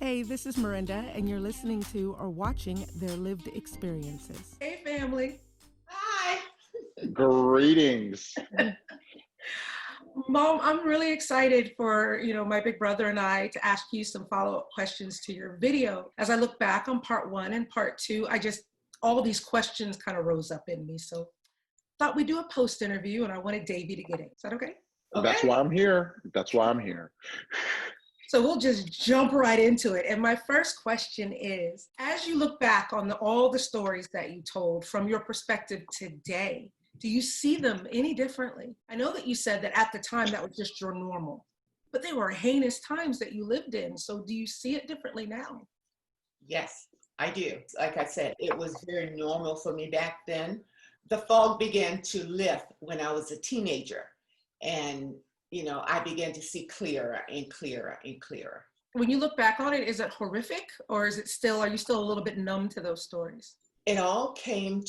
Hey, this is Miranda, and you're listening to or watching Their Lived Experiences. Hey, family. Hi. Greetings. Mom, I'm really excited for, my big brother and I to ask you some follow-up questions to your video. As I look back on part 1 and part 2, all these questions kind of rose up in me. So thought we'd do a post interview, and I wanted Davey to get in. Is that okay? That's why I'm here. So we'll just jump right into it. And my first question is, as you look back on all the stories that you told from your perspective today, do you see them any differently? I know that you said that at the time that was just your normal, but they were heinous times that you lived in. So do you see it differently now? Yes, I do. Like I said, it was very normal for me back then. The fog began to lift when I was a teenager. And I began to see clearer and clearer and clearer. When you look back on it, is it horrific, or are you still a little bit numb to those stories? It all came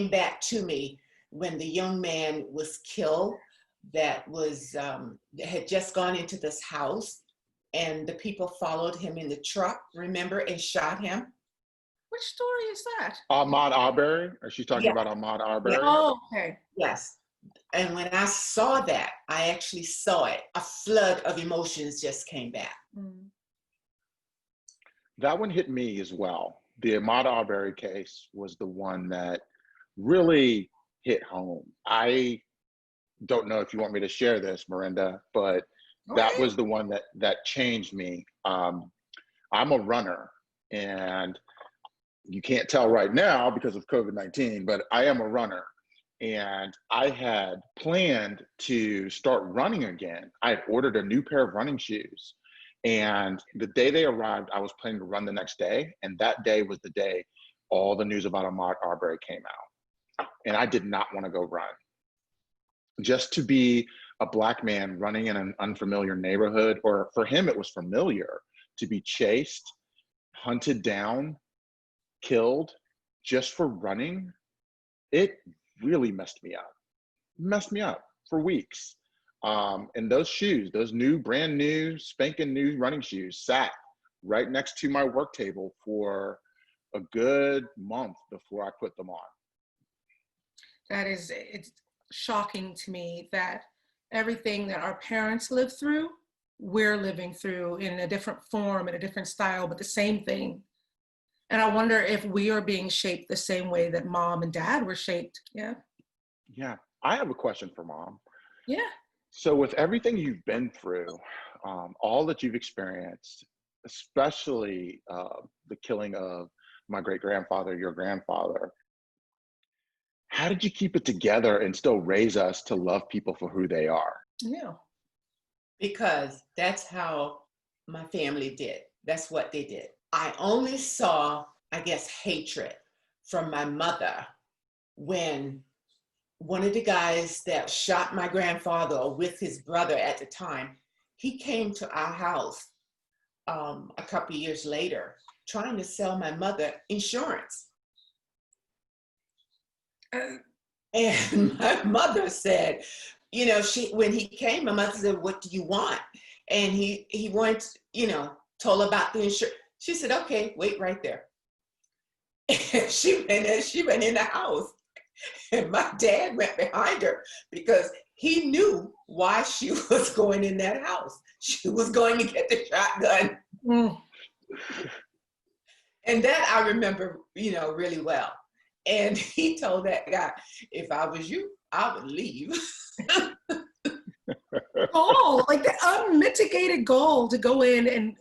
back to me when the young man was killed that had just gone into this house, and the people followed him in the truck, remember, and shot him. Which story is that? Ahmaud Arbery? Is she talking about Ahmaud Arbery? Yeah. Oh, okay. Yes. And when I saw that, I actually saw it. A flood of emotions just came back. Mm. That one hit me as well. The Ahmaud Arbery case was the one that really hit home. I don't know if you want me to share this, Miranda, but that was the one that changed me. I'm a runner, and you can't tell right now because of COVID-19, but I am a runner. And I had planned to start running again. I had ordered a new pair of running shoes. And the day they arrived, I was planning to run the next day. And that day was the day all the news about Ahmaud Arbery came out. And I did not want to go run. Just to be a Black man running in an unfamiliar neighborhood, or for him, it was familiar, to be chased, hunted down, killed just for running, it really messed me up for weeks. And those shoes, those brand new, spanking new running shoes sat right next to my work table for a good month before I put them on. It's shocking to me that everything that our parents lived through, we're living through in a different form, in a different style, but the same thing. And I wonder if we are being shaped the same way that mom and dad were shaped. Yeah. Yeah. I have a question for mom. Yeah. So with everything you've been through, all that you've experienced, especially the killing of my great-grandfather, your grandfather, how did you keep it together and still raise us to love people for who they are? Yeah. Because that's how my family did. That's what they did. I only saw, I guess, hatred from my mother when one of the guys that shot my grandfather with his brother at the time, he came to our house a couple of years later trying to sell my mother insurance. And my mother said, when he came, my mother said, "What do you want?" And he wanted, told about the insurance. She said, "Okay, wait right there." And she went in the house, and my dad went behind her because he knew why she was going in that house. She was going to get the shotgun. Mm. And that I remember, really well. And he told that guy, "If I was you, I would leave." Oh, like the unmitigated goal to go in and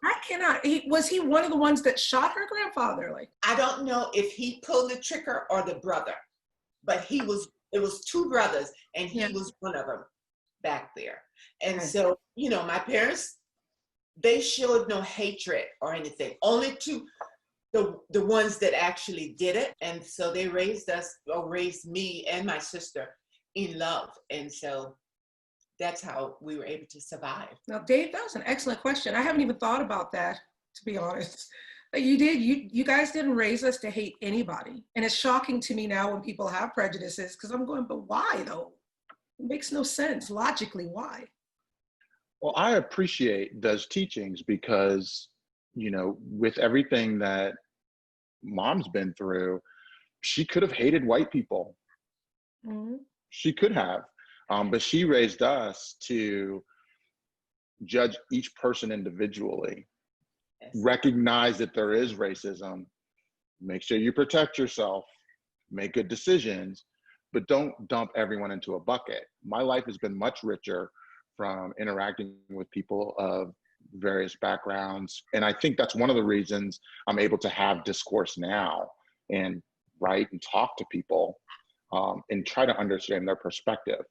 I cannot. Was he one of the ones that shot her grandfather? I don't know if he pulled the trigger or the brother, but it was two brothers, and he was one of them back there. And so, my parents, they showed no hatred or anything, only to the ones that actually did it. And so they raised me and my sister in love. And so that's how we were able to survive. Now, Dave, that was an excellent question. I haven't even thought about that, to be honest. You guys didn't raise us to hate anybody. And it's shocking to me now when people have prejudices, because I'm going, but why though? It makes no sense. Logically, why? Well, I appreciate those teachings because, with everything that mom's been through, she could have hated white people. Mm-hmm. She could have. But she raised us to judge each person individually, Yes. recognize that there is racism, make sure you protect yourself, make good decisions, but don't dump everyone into a bucket. My life has been much richer from interacting with people of various backgrounds. And I think that's one of the reasons I'm able to have discourse now and write and talk to people and try to understand their perspective,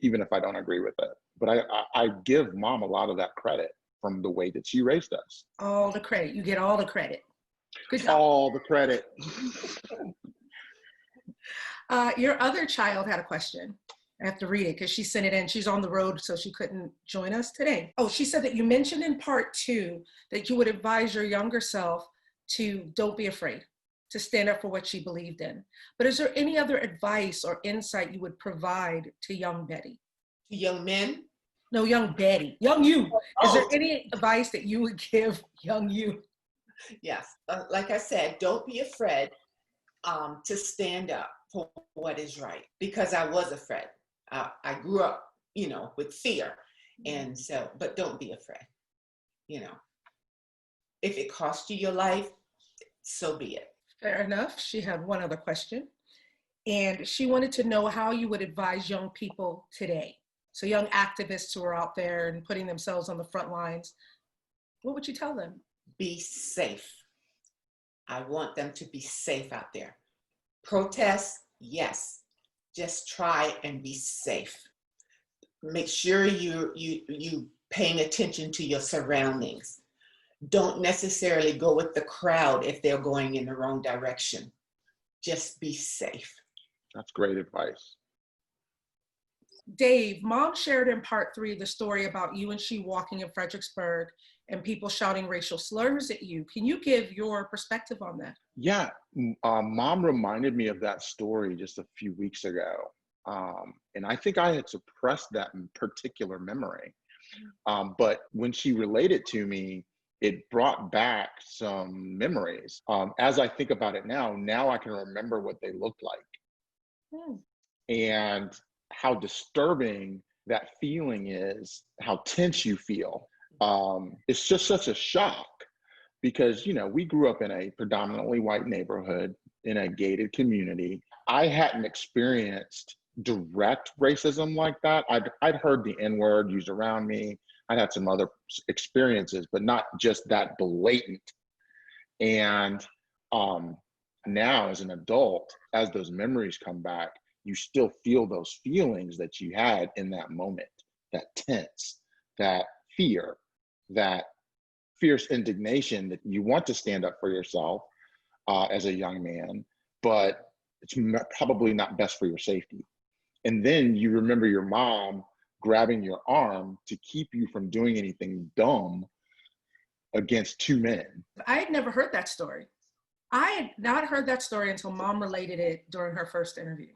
even if I don't agree with it. But I give mom a lot of that credit from the way that she raised us. All the credit. You get all the credit. Good job. All the credit. Your other child had a question. I have to read it because she sent it in. She's on the road, so she couldn't join us today. Oh, she said that you mentioned in part 2 that you would advise your younger self to don't be afraid, to stand up for what she believed in. But is there any other advice or insight you would provide to young Betty? To young men? No, young Betty, young you. Is there Oh. any advice that you would give young you? Yes, like I said, don't be afraid to stand up for what is right, because I was afraid. I grew up, with fear. And so, but don't be afraid. If it cost you your life, so be it. Fair enough. She had one other question. And she wanted to know how you would advise young people today. So young activists who are out there and putting themselves on the front lines, what would you tell them? Be safe. I want them to be safe out there. Protest, yes. Just try and be safe. Make sure you paying attention to your surroundings. Don't necessarily go with the crowd if they're going in the wrong direction. Just be safe. That's great advice. Dave, mom shared in part 3 the story about you and she walking in Fredericksburg and people shouting racial slurs at you. Can you give your perspective on that? Yeah, mom reminded me of that story just a few weeks ago. And I think I had suppressed that particular memory. But when she relayed to me, it brought back some memories. As I think about it now I can remember what they looked like. And how disturbing that feeling is, how tense you feel. It's just such a shock because, we grew up in a predominantly white neighborhood in a gated community. I hadn't experienced direct racism like that. I'd heard the N-word used around me. I'd had some other experiences, but not just that blatant. And now as an adult, as those memories come back, you still feel those feelings that you had in that moment, that tense, that fear, that fierce indignation that you want to stand up for yourself as a young man, but it's probably not best for your safety. And then you remember your mom grabbing your arm to keep you from doing anything dumb against 2 men. I had never heard that story. I had not heard that story until mom related it during her first interview.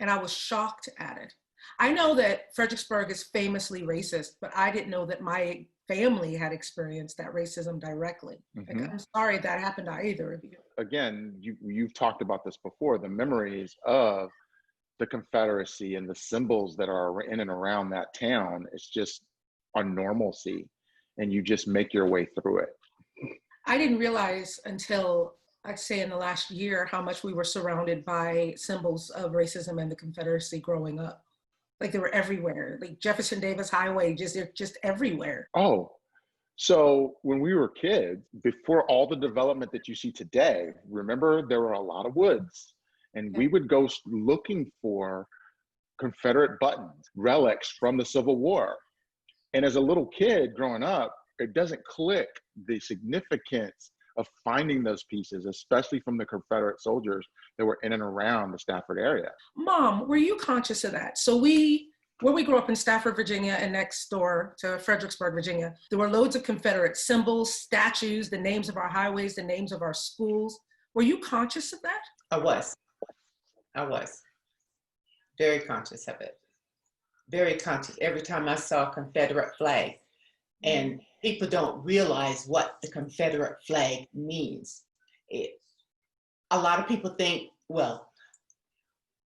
And I was shocked at it. I know that Fredericksburg is famously racist, but I didn't know that my family had experienced that racism directly. Mm-hmm. I'm sorry that happened to either of you. Again, you've talked about this before, the memories of the Confederacy and the symbols that are in and around that town. It's just a normalcy, and you just make your way through it. I didn't realize until, I'd say in the last year, how much we were surrounded by symbols of racism and the Confederacy growing up. Like they were everywhere, like Jefferson Davis Highway, they're just everywhere. Oh, so when we were kids, before all the development that you see today, remember there were a lot of woods, and we would go looking for Confederate buttons, relics from the Civil War. And as a little kid growing up, it doesn't click the significance of finding those pieces, especially from the Confederate soldiers that were in and around the Stafford area. Mom, were you conscious of that? So where we grew up in Stafford, Virginia, and next door to Fredericksburg, Virginia, there were loads of Confederate symbols, statues, the names of our highways, the names of our schools. Were you conscious of that? I was very conscious of it. very conscious every time I saw a Confederate flag. And people don't realize what the Confederate flag means. A lot of people think, well,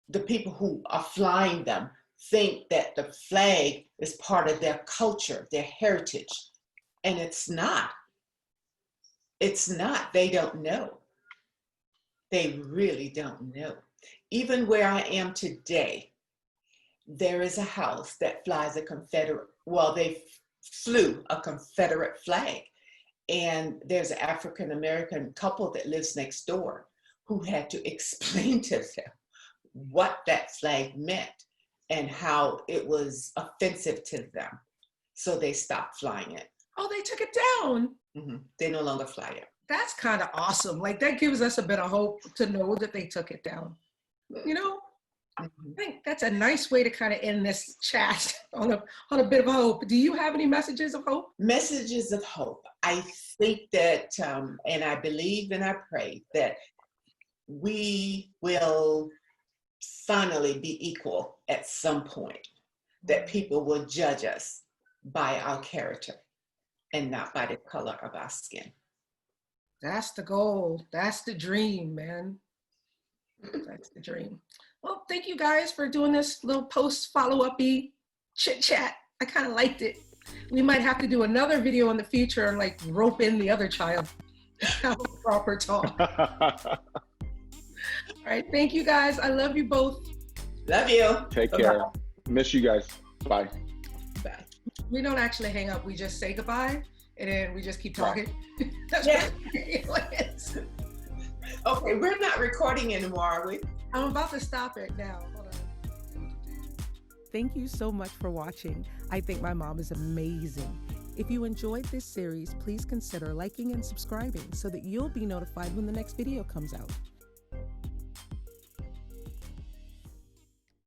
the people who are flying them think that the flag is part of their culture, their heritage. And it's not. It's not. They don't know. They really don't know. Even where I am today, there is a house that flies a Confederate, well, they flew a Confederate flag. And there's an African-American couple that lives next door who had to explain to them what that flag meant and how it was offensive to them. So they stopped flying it. Oh, they took it down. Mm-hmm. They no longer fly it. That's kind of awesome. Like, that gives us a bit of hope to know that they took it down. You know, I think that's a nice way to kind of end this chat on a bit of hope. Do you have any messages of hope? Messages of hope. I think that, and I believe and I pray that we will finally be equal at some point, that people will judge us by our character and not by the color of our skin. That's the goal. That's the dream, man. That's the dream. Well, thank you guys for doing this little post follow-up-y chit chat. I kind of liked it. We might have to do another video in the future and like rope in the other child. Have a proper talk. All right. Thank you guys. I love you both. Love you. Take care. Miss you guys. Bye. Bye. We don't actually hang up. We just say goodbye and then we just keep talking. That's Yeah. what it is. Okay, we're not recording anymore, are we? I'm about to stop it now. Hold on. Thank you so much for watching. I think my mom is amazing. If you enjoyed this series, please consider liking and subscribing so that you'll be notified when the next video comes out.